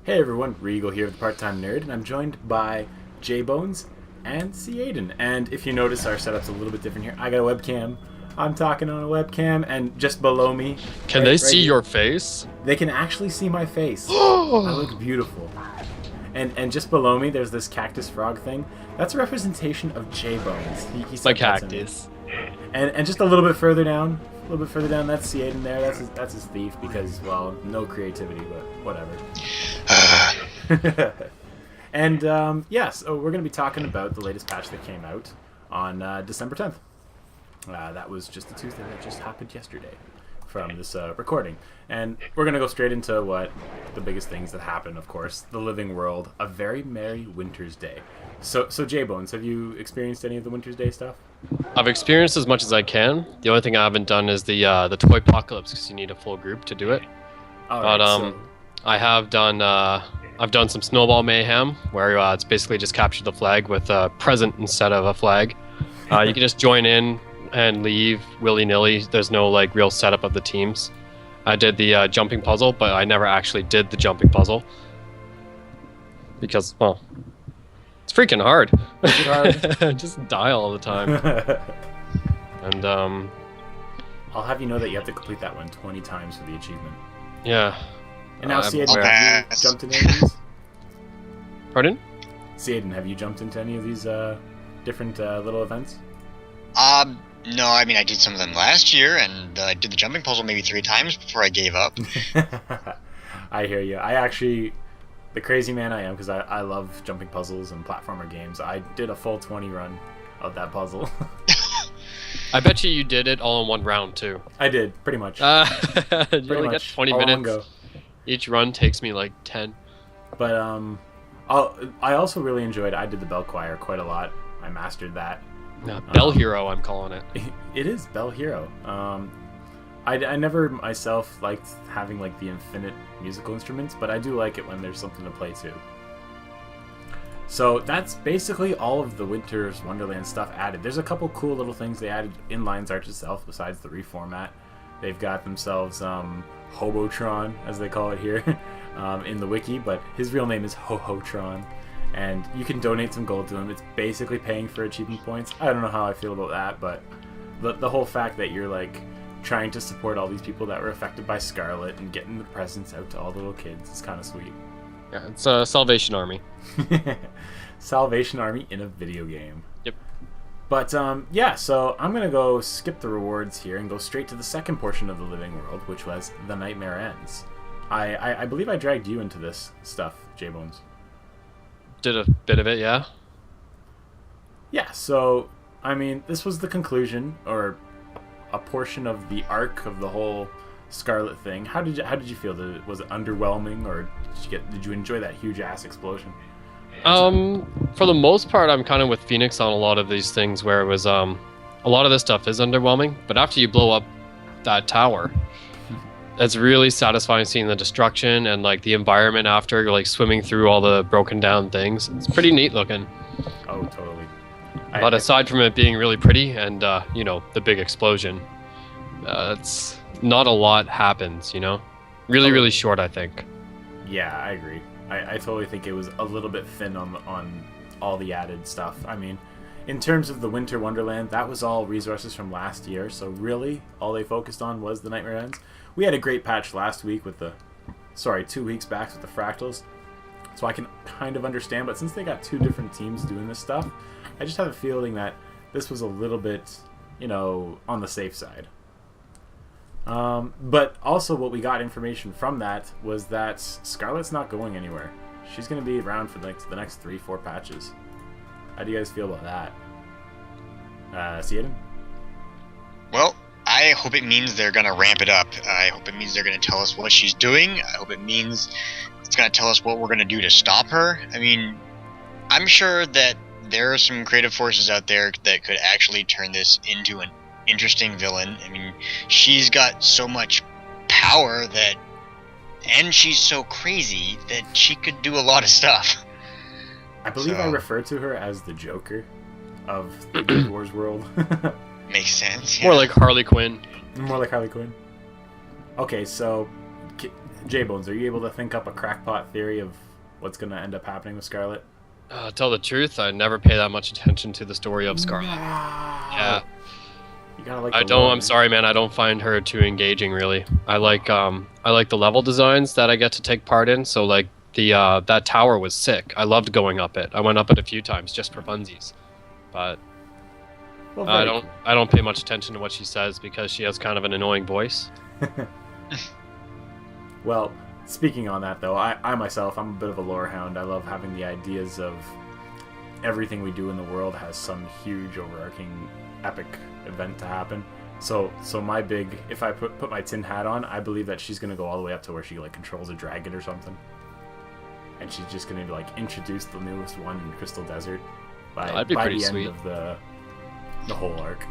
Hey everyone, Regal here, the part-time nerd, and I'm joined by J-Bones and C. Aiden. And if you notice, our setup's a little bit different here. I got a webcam. I'm talking on a webcam, and just below me... Can they see your face? They can actually see my face. I look beautiful. And just below me, there's this cactus frog thing. That's a representation of J-Bones. He My cactus. And just a little bit further down, that's C. Aiden there. That's his thief because, well, no creativity, but whatever. And so we're going to be talking about the latest patch that came out on December 10th. That was just the Tuesday that just happened yesterday from this recording. And we're going to go straight into what the biggest things that happened, of course. The living world, a very merry Winter's Day. So J-Bones, have you experienced any of the Winter's Day stuff? I've experienced as much as I can. The only thing I haven't done is the toy apocalypse because you need a full group to do it. I have done I've done some snowball mayhem where it's basically just capture the flag with a present instead of a flag. You can just join in and leave willy-nilly. There's no like real setup of the teams. I did the jumping puzzle, but I never actually did the jumping puzzle because, well, it's freaking hard. Just die all the time. And I'll have you know that you have to complete that one 20 times for the achievement. Yeah. And now, Seaden, have you jumped into any of these? Pardon? Seaden, have you jumped into any of these different little events? No, I mean, I did some of them last year, and I did the jumping puzzle maybe 3 times before I gave up. I hear you. I actually, the crazy man I am, because I love jumping puzzles and platformer games, I did a full 20 run of that puzzle. I bet you did it all in one round, too. I did, pretty much. You only get 20 minutes. Each run takes me like 10. But I also really enjoyed, I did the Bell Choir quite a lot. I mastered that. Bell Hero, I'm calling it. It is Bell Hero. I never myself liked having like the infinite musical instruments, but I do like it when there's something to play too. So that's basically all of the Winter's Wonderland stuff added. There's a couple cool little things they added in Lines Arch itself besides the reformat. They've got themselves Hobotron, as they call it here, in the wiki, but his real name is Hohotron. And you can donate some gold to him. It's basically paying for achievement points. I don't know how I feel about that, but the whole fact that you're like trying to support all these people that were affected by Scarlet and getting the presents out to all the little kids is kind of sweet. Yeah, it's a Salvation Army. Salvation Army in a video game. Yep. But so I'm gonna go skip the rewards here and go straight to the second portion of the living world, which was The Nightmare Ends. I believe I dragged you into this stuff, J-Bones. Did a bit of it, yeah. Yeah, so I mean, this was the conclusion or a portion of the arc of the whole Scarlet thing. How did you feel? Was it underwhelming, or did you enjoy that huge ass explosion? For the most part, I'm kind of with Phoenix on a lot of these things where it was a lot of this stuff is underwhelming, but after you blow up that tower, it's really satisfying seeing the destruction and like the environment after, like swimming through all the broken down things. It's pretty neat looking. Oh, totally. But aside from it being really pretty and the big explosion, it's not a lot happens. Really short, I think. Yeah, I agree. I totally think it was a little bit thin on all the added stuff. I mean, in terms of the Winter Wonderland, that was all resources from last year, so really all they focused on was the Nightmare Ends. We had a great patch last week with 2 weeks back with the fractals, so I can kind of understand, but since they got 2 different teams doing this stuff, I just have a feeling that this was a little bit, on the safe side. But also what we got information from that was that Scarlet's not going anywhere. She's going to be around for the next 3-4 patches. How do you guys feel about that? Seaden? Well, I hope it means they're going to ramp it up. I hope it means they're going to tell us what she's doing. I hope it means it's going to tell us what we're going to do to stop her. I mean, I'm sure that there are some creative forces out there that could actually turn this into an interesting villain. I mean, she's got so much power and she's so crazy that she could do a lot of stuff. I believe I refer to her as the Joker of the Guild Wars world. Makes sense. Yeah. More like Harley Quinn. More like Harley Quinn. Okay, so J-Bones, are you able to think up a crackpot theory of what's going to end up happening with Scarlet? Tell the truth, I never pay that much attention to the story of Scarlet. Wow. Yeah. You gotta like I the don't. lore, I'm man. sorry, man. I don't find her too engaging, really. I like the level designs that I get to take part in. So like the that tower was sick. I loved going up it. I went up it a few times just for funsies, but Well, I very don't. cool. I don't pay much attention to what she says because she has kind of an annoying voice. Well, speaking on that though, I myself, I'm a bit of a lore hound. I love having the ideas of everything we do in the world has some huge overarching epic event to happen. So my big, if I put my tin hat on, I believe that she's gonna go all the way up to where she like controls a dragon or something, and she's just gonna like introduce the newest one in Crystal Desert by That'd be pretty the sweet. end of the whole arc.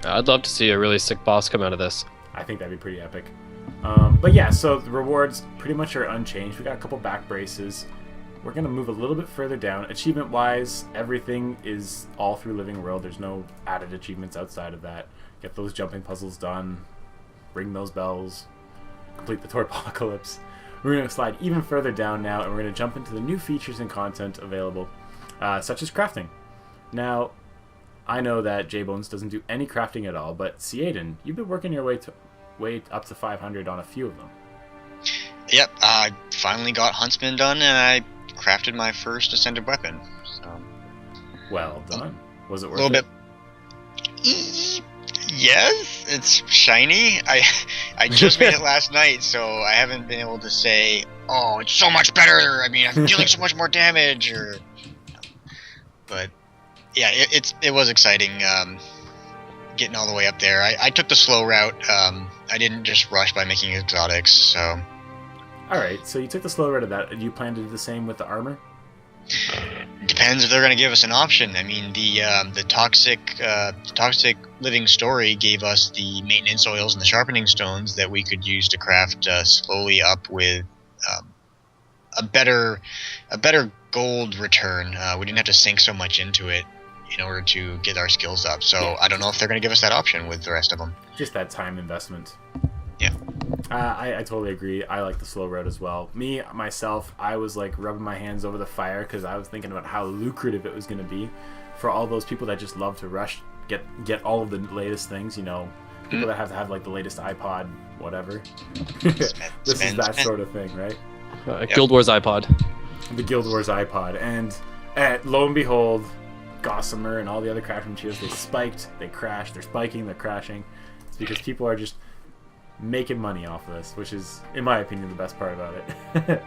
I'd love to see a really sick boss come out of this. I think that'd be pretty epic. But yeah, so the rewards pretty much are unchanged. We got a couple back braces. We're going to move a little bit further down. Achievement-wise, everything is all through Living World. There's no added achievements outside of that. Get those jumping puzzles done. Ring those bells. Complete the Torpocalypse. We're going to slide even further down now, and we're going to jump into the new features and content available, such as crafting. Now, I know that J-Bones doesn't do any crafting at all, but Ciaden, you've been working your way up to 500 on a few of them. Yep, I finally got Huntsman done, and I crafted my first ascended weapon. So, Well done. Was it a worth little it? bit. Yes, it's shiny. I just made it last night, so I haven't been able to say, oh, it's so much better. I mean, I'm dealing so much more damage, or. But yeah, it was exciting. Getting all the way up there. I took the slow route. I didn't just rush by making exotics, so. Alright, so you took the slow route of that. Do you plan to do the same with the armor? Depends if they're going to give us an option. I mean, the toxic living story gave us the maintenance oils and the sharpening stones that we could use to craft slowly up with a better gold return. We didn't have to sink so much into it in order to get our skills up. So Yeah. I don't know if they're going to give us that option with the rest of them. Just that time investment. Yeah. I totally agree. I like the slow route as well. Me, myself, I was like rubbing my hands over the fire because I was thinking about how lucrative it was going to be for all those people that just love to rush, get all of the latest things, you know, people that have to have like the latest iPod, whatever. This is that sort of thing, right? Guild Wars iPod. The Guild Wars iPod. And lo and behold, Gossamer and all the other crafting materials, they spiked, they crashed, they're spiking, they're crashing. It's because people are just making money off of this, which is, in my opinion, the best part about it.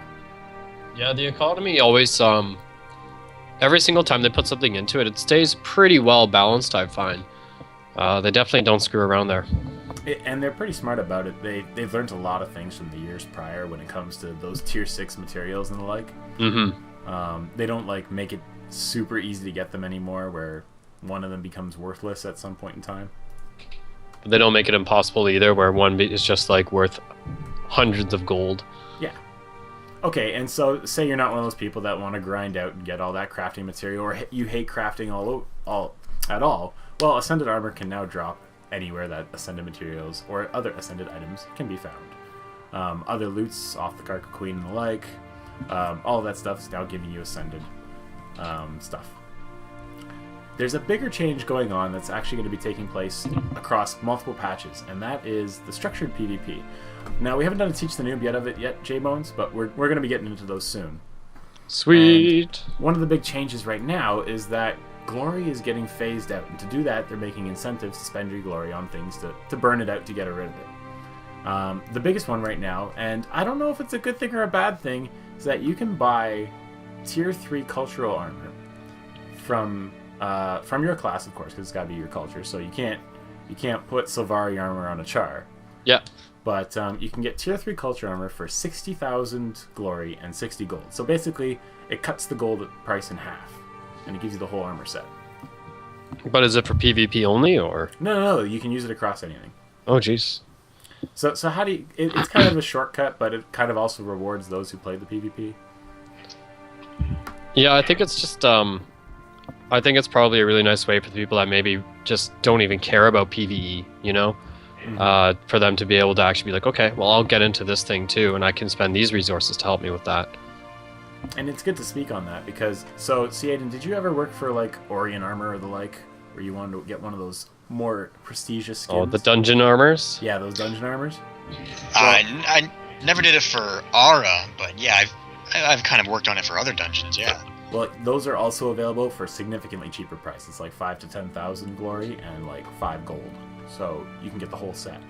Yeah, the economy always every single time they put something into it, it stays pretty well balanced, I find. They definitely don't screw around there. And they're pretty smart about it. They've learned a lot of things from the years prior when it comes to those tier 6 materials and the like. Mm-hmm. They don't like make it super easy to get them anymore, where one of them becomes worthless at some point in time. But they don't make it impossible either, where one is just like worth hundreds of gold. Yeah. Okay, and so say you're not one of those people that want to grind out and get all that crafting material, or you hate crafting at all. Well, Ascended Armor can now drop anywhere that Ascended materials or other Ascended items can be found. Other loots off the Karka Queen and the like, all of that stuff is now giving you Ascended stuff. There's a bigger change going on that's actually going to be taking place across multiple patches, and that is the structured PvP. Now, we haven't done a Teach the Noob yet, J-Bones, but we're going to be getting into those soon. Sweet! And one of the big changes right now is that glory is getting phased out, and to do that, they're making incentives to spend your glory on things to burn it out to get rid of it. The biggest one right now, and I don't know if it's a good thing or a bad thing, is that you can buy Tier 3 cultural armor from your class, of course, because it's got to be your culture. So you can't put Sylvari armor on a Char. Yeah. But you can get Tier 3 culture armor for 60,000 glory and 60 gold. So basically, it cuts the gold price in half, and it gives you the whole armor set. But is it for PvP only, or? No, you can use it across anything. Oh, jeez. So how do you... It's kind of a shortcut, but it kind of also rewards those who play the PvP. Yeah, I think it's just, I think it's probably a really nice way for the people that maybe just don't even care about PvE, you know? for them to be able to actually be like, okay, well, I'll get into this thing too, and I can spend these resources to help me with that. And it's good to speak on that because, so, Aiden, did you ever work for, like, Orion Armor or the like, where you wanted to get one of those more prestigious skins? Oh, the dungeon armors? Yeah, those dungeon armors? I never did it for Aura, but yeah, I've kind of worked on it for other dungeons, yeah. Well, those are also available for significantly cheaper prices, like 5 to 10,000 glory and, like, 5 gold. So you can get the whole set.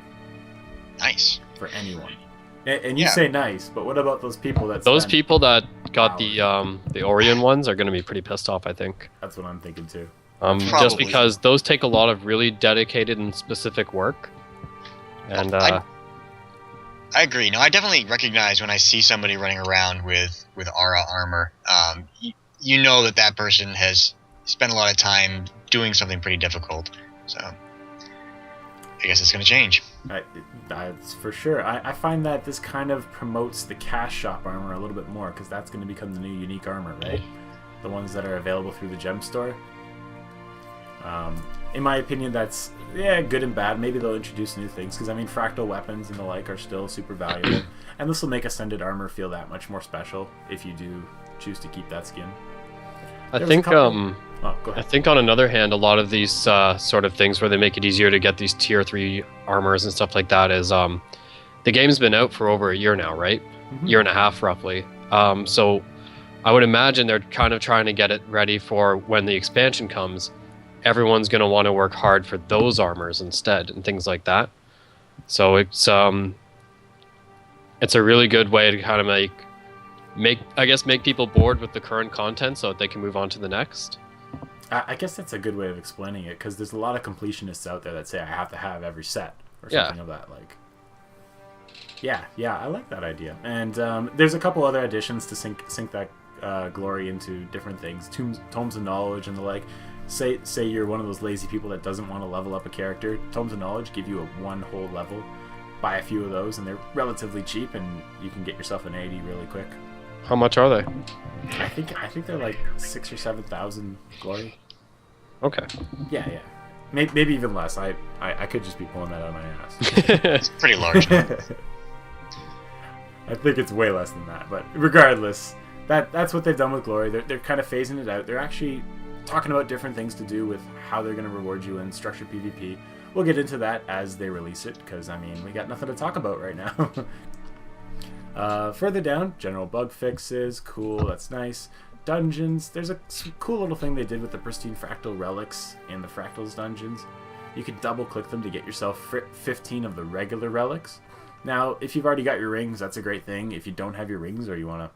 Nice. For anyone. And you say nice, but what about those people that people that got the Orion ones are going to be pretty pissed off, I think. That's what I'm thinking too. Just because those take a lot of really dedicated and specific work. And I agree. No, I definitely recognize when I see somebody running around with Aura armor. You know that person has spent a lot of time doing something pretty difficult. So I guess it's going to change. That's for sure. I find that this kind of promotes the cash shop armor a little bit more because that's going to become the new unique armor, right? The ones that are available through the gem store. In my opinion, that's good and bad. Maybe they'll introduce new things because I mean fractal weapons and the like are still super valuable, and this will make ascended armor feel that much more special if you do choose to keep that skin. I think on another hand, a lot of these sort of things where they make it easier to get these tier 3 armors and stuff like that is the game's been out for over a year now, right? Year and a half roughly. So I would imagine they're kind of trying to get it ready for when the expansion comes. Everyone's going to want to work hard for those armors instead and things like that. So it's a really good way to kind of make people bored with the current content so that they can move on to the next. I guess that's a good way of explaining it because there's a lot of completionists out there that say I have to have every set or something of that like. Yeah, I like that idea. And there's a couple other additions to sink that glory into different things, tomes of knowledge and the like. Say you're one of those lazy people that doesn't want to level up a character. Tomes of knowledge give you one whole level. Buy a few of those, and they're relatively cheap, and you can get yourself an 80 really quick. How much are they? I think they're like 6,000 or 7,000 glory. Okay. Yeah. Maybe even less. I could just be pulling that out of my ass. It's pretty large. I think it's way less than that, but regardless, that's what they've done with glory. They're kind of phasing it out. They're actually talking about different things to do with how they're going to reward you in structured PvP. We'll get into that as they release it, because, I mean, we got nothing to talk about right now. Further down, general bug fixes. Cool, that's nice. Dungeons. There's a cool little thing they did with the pristine fractal relics in the Fractals dungeons. You could double-click them to get yourself 15 of the regular relics. Now, if you've already got your rings, that's a great thing. If you don't have your rings or you want to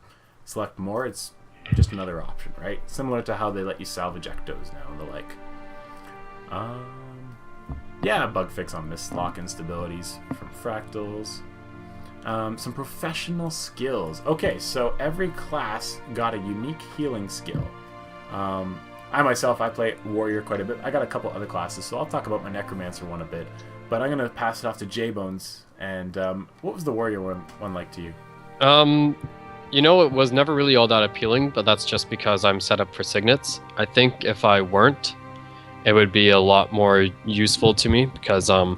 select more, it's just another option, right? Similar to how they let you salvage ectos now and the like. Yeah, bug fix on mislock instabilities from fractals. Some professional skills. Okay, so every class got a unique healing skill. I myself, I play warrior quite a bit. I got a couple other classes, so I'll talk about my necromancer one a bit. But I'm going to pass it off to J-Bones. And what was the warrior one like to you? It was never really all that appealing, but that's just because I'm set up for signets. I think if I weren't, it would be a lot more useful to me because I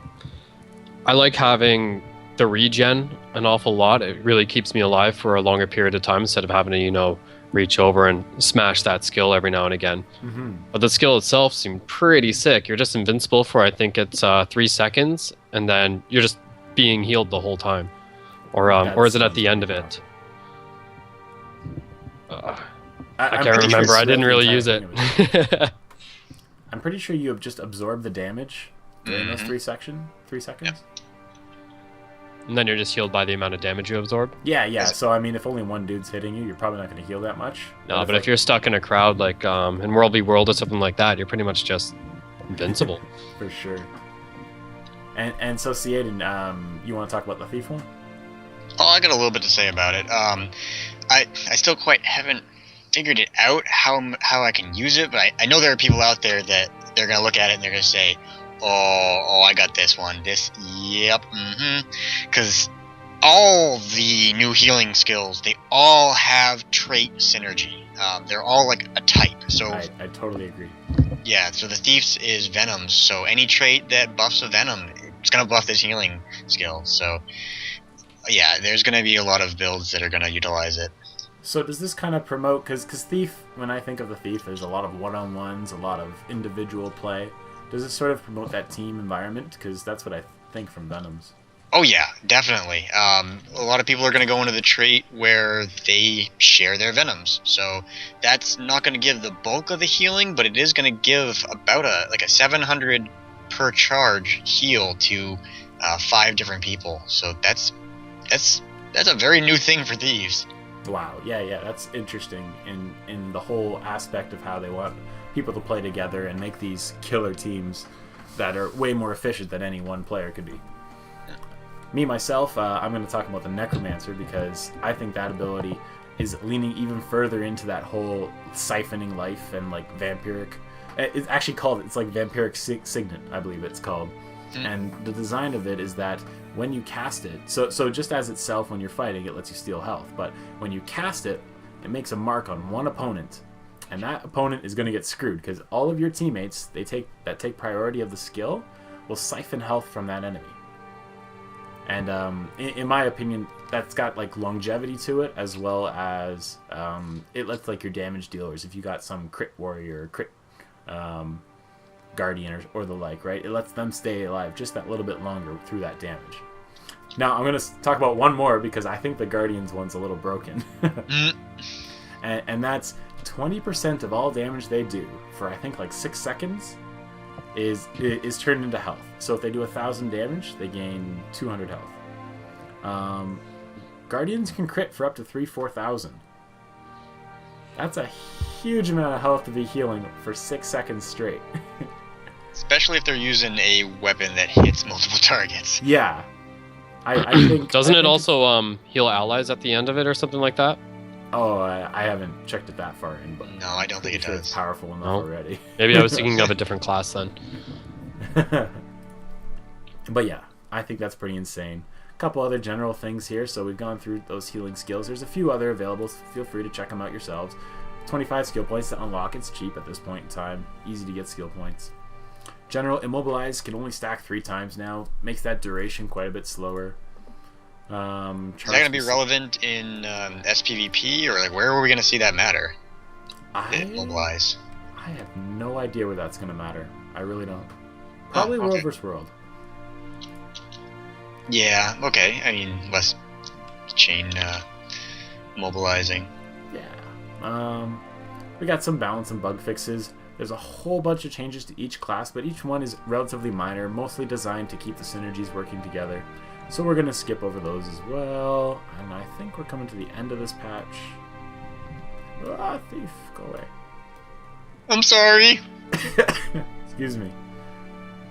like having the regen an awful lot. It really keeps me alive for a longer period of time instead of having to, reach over and smash that skill every now and again. Mm-hmm. But the skill itself seemed pretty sick. You're just invincible for, I think it's 3 seconds, and then you're just being healed the whole time. Or is it at the end of it? I can't remember. I didn't really use it. I'm pretty sure you have just absorbed the damage during those 3 seconds. Yep. And then you're just healed by the amount of damage you absorb? Yeah. So, I mean, if only one dude's hitting you, you're probably not going to heal that much. No, but if you're stuck in a crowd, like in World v. World or something like that, you're pretty much just invincible. For sure. And so, Ciaden, you want to talk about the thief one? Oh, I got a little bit to say about it. I still quite haven't figured it out how I can use it, but I know there are people out there that they're going to look at it and they're going to say, oh, I got this one. Because all the new healing skills, they all have trait synergy. They're all like a type. So I totally agree. Yeah, so the Thief's is Venom's, so any trait that buffs a Venom, it's gonna buff this healing skill. So yeah, there's gonna be a lot of builds that are gonna utilize it. So does this kind of promote, because Thief, when I think of the Thief, there's a lot of one-on-ones, a lot of individual play. Does this sort of promote that team environment? Because that's what I think from Venoms. Oh yeah, definitely. A lot of people are going to go into the trait where they share their Venoms. So that's not going to give the bulk of the healing, but it is going to give about a 700 per charge heal to 5 different people. So that's a very new thing for Thieves. Wow, yeah, that's interesting in the whole aspect of how they want people to play together and make these killer teams that are way more efficient than any one player could be. Me, myself, I'm going to talk about the Necromancer because I think that ability is leaning even further into that whole siphoning life and like vampiric. It's actually called, it's like vampiric signet, I believe it's called. And the design of it is that when you cast it, so just as itself when you're fighting, it lets you steal health. But when you cast it, it makes a mark on one opponent. And that opponent is going to get screwed because all of your teammates that take priority of the skill will siphon health from that enemy. And in my opinion, that's got like longevity to it, as well as it lets like your damage dealers, if you got some crit warrior or crit guardian or the like, right? It lets them stay alive just that little bit longer through that damage. Now I'm going to talk about one more because I think the Guardians one's a little broken. and that's 20% of all damage they do for I think like 6 seconds is turned into health. So if they do 1,000 damage, they gain 200 health. Guardians can crit for up to 4,000. That's a huge amount of health to be healing for 6 seconds straight. Especially if they're using a weapon that hits multiple targets. Yeah. I think... Doesn't it also heal allies at the end of it or something like that? Oh, I haven't checked it that far in, but... No, I don't think it does. It's powerful enough already. Maybe I was thinking of a different class then. But yeah, I think that's pretty insane. A couple other general things here. So we've gone through those healing skills. There's a few other available. So feel free to check them out yourselves. 25 skill points to unlock. It's cheap at this point in time. Easy to get skill points. General Immobilize can only stack 3 times now. Makes that duration quite a bit slower. Is that going to be relevant in SPVP, or like where are we going to see that matter? Immobilize. I have no idea where that's going to matter. I really don't. Probably World vs. World. Yeah, okay. I mean, less chain mobilizing. Yeah. We got some balance and bug fixes. There's a whole bunch of changes to each class, but each one is relatively minor, mostly designed to keep the synergies working together. So we're going to skip over those as well. And I think we're coming to the end of this patch. Ah, Thief, go away. I'm sorry. Excuse me.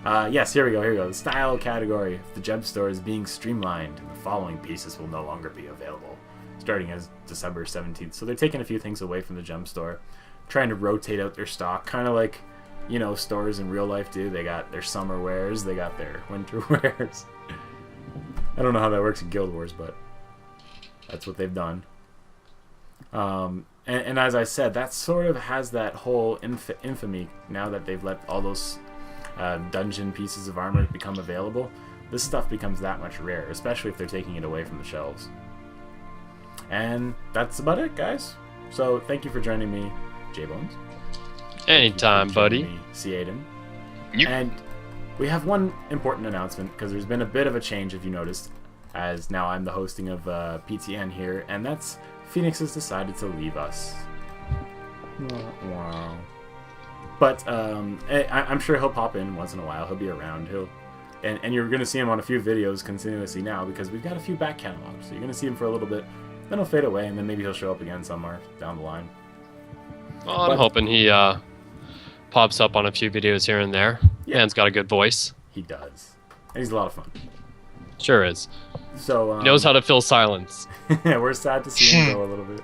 Yes, here we go. The style category of the gem store is being streamlined, and the following pieces will no longer be available, starting as December 17th. So they're taking a few things away from the gem store, trying to rotate out their stock, kind of like, you know, stores in real life do. They got their summer wares, they got their winter wares. I don't know how that works in Guild Wars, but that's what they've done. And as I said, that sort of has that whole infamy now that they've let all those dungeon pieces of armor become available. This stuff becomes that much rare, especially if they're taking it away from the shelves. And that's about it, guys. So thank you for joining me, J-Bones. Anytime, buddy. C-Aiden. Yep. And we have one important announcement, because there's been a bit of a change, if you noticed, as now I'm the hosting of PTN here, and that's Phoenix has decided to leave us. Wow. But I'm sure he'll pop in once in a while. He'll be around. And you're going to see him on a few videos continuously now, because we've got a few back catalogs. So you're going to see him for a little bit, then he'll fade away, and then maybe he'll show up again somewhere down the line. Well, I'm hoping he pops up on a few videos here and there. Yeah. Man's got a good voice. He does. And he's a lot of fun. Sure is. So he knows how to fill silence. We're sad to see him go a little bit.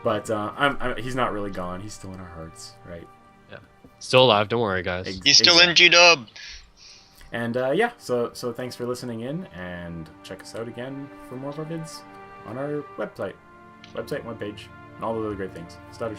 But he's not really gone. He's still in our hearts, right? Yeah. Still alive, don't worry, guys. He's still in G-Dub. And yeah, so thanks for listening in, and check us out again for more of our vids on our website, webpage, and all the other great things. Stutter.